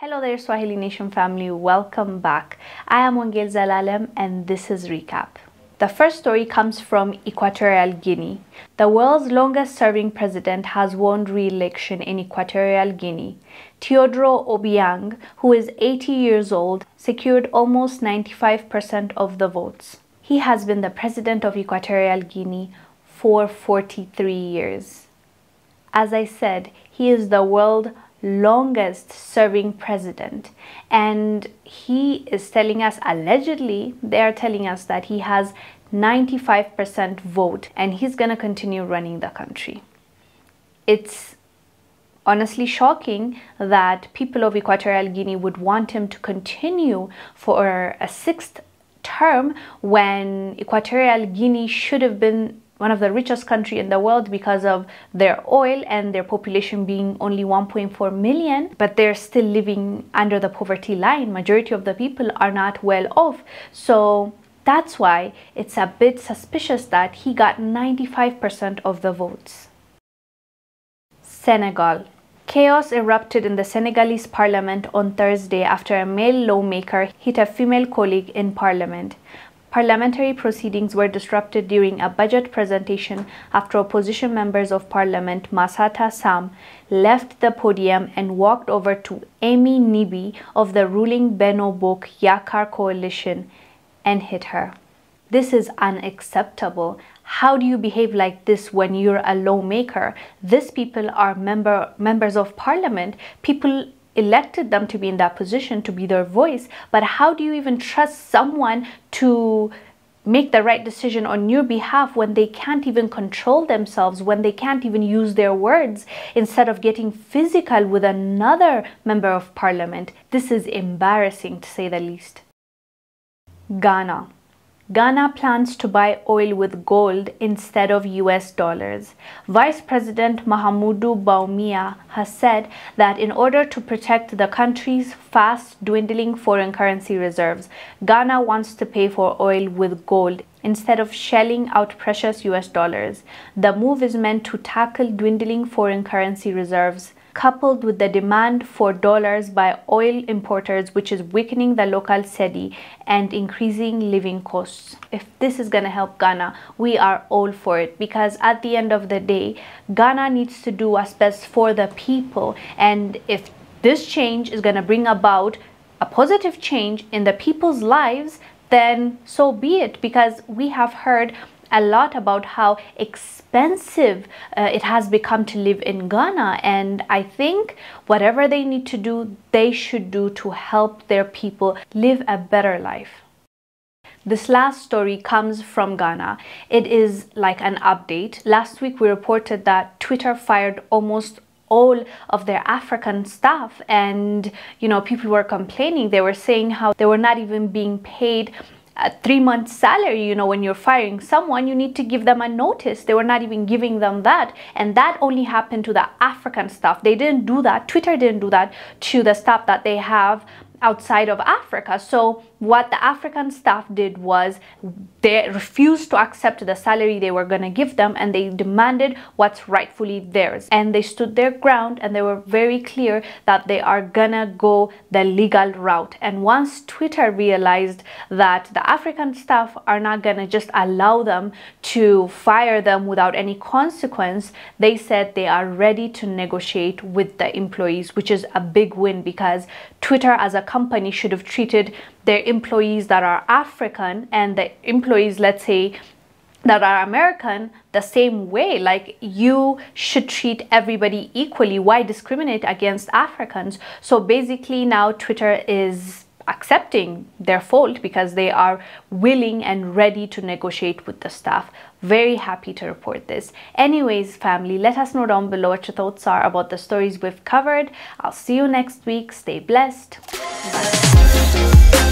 Hello there, Swahili Nation family. Welcome back. I am Wangel Zalalem and this is Recap. The first story comes from Equatorial Guinea. The world's longest serving president has won re-election in Equatorial Guinea. Teodoro Obiang, who is 80 years old, secured almost 95% of the votes. He has been the president of Equatorial Guinea for 43 years. As I said, he is the world's longest serving president, and he is telling us, allegedly they are telling us, that he has 95% vote and he's gonna continue running the country. It's honestly shocking that people of Equatorial Guinea would want him to continue for a sixth term when Equatorial Guinea should have been one of the richest countries in the world because of their oil and their population being only 1.4 million, but they're still living under the poverty line. Majority of the people are not well off. So that's why it's a bit suspicious that he got 95% of the votes. Senegal. Chaos erupted in the Senegalese parliament on Thursday after a male lawmaker hit a female colleague in parliament. Parliamentary proceedings were disrupted during a budget presentation after opposition members of parliament Massata Sam left the podium and walked over to Amy Nibi of the ruling Benno Bokk Yakaar coalition and hit her. This is unacceptable. How do you behave like this when you're a lawmaker? These people are members of parliament. People elected them to be in that position, to be their voice, but how do you even trust someone to make the right decision on your behalf when they can't even control themselves, when they can't even use their words, instead of getting physical with another member of parliament? This is embarrassing, to say the least. Ghana. Ghana plans to buy oil with gold instead of US dollars. Vice President Mahamudu Bawumia has said that in order to protect the country's fast dwindling foreign currency reserves, Ghana wants to pay for oil with gold instead of shelling out precious US dollars. The move is meant to tackle dwindling foreign currency reserves, coupled with the demand for dollars by oil importers, which is weakening the local cedi and increasing living costs. If this is going to help Ghana, we are all for it, because at the end of the day, Ghana needs to do what's best for the people. And if this change is going to bring about a positive change in the people's lives, then so be it, because we have heard a lot about how expensive it has become to live in Ghana, and I think whatever they need to do, they should do to help their people live a better life. This last story comes from Ghana. It is like an update. Last week we reported that Twitter fired almost all of their African staff, and people were complaining. They were saying how they were not even being paid a 3-month salary. When you're firing someone, you need to give them a notice. They were not even giving them that, and that only happened to the African staff. They didn't do that. Twitter didn't do that to the staff that they have outside of Africa. So what the African staff did was they refused to accept the salary they were going to give them, and they demanded what's rightfully theirs. And they stood their ground, and they were very clear that they are gonna go the legal route. And once Twitter realized that the African staff are not gonna just allow them to fire them without any consequence, they said they are ready to negotiate with the employees, which is a big win, because Twitter as a company should have treated their employees that are African and the employees, let's say, that are American the same way. Like, you should treat everybody equally. Why discriminate against Africans? So basically now Twitter is accepting their fault because they are willing and ready to negotiate with the staff. Very happy to report this. Anyways, family, let us know down below what your thoughts are about the stories we've covered. I'll see you next week. Stay blessed. Bye.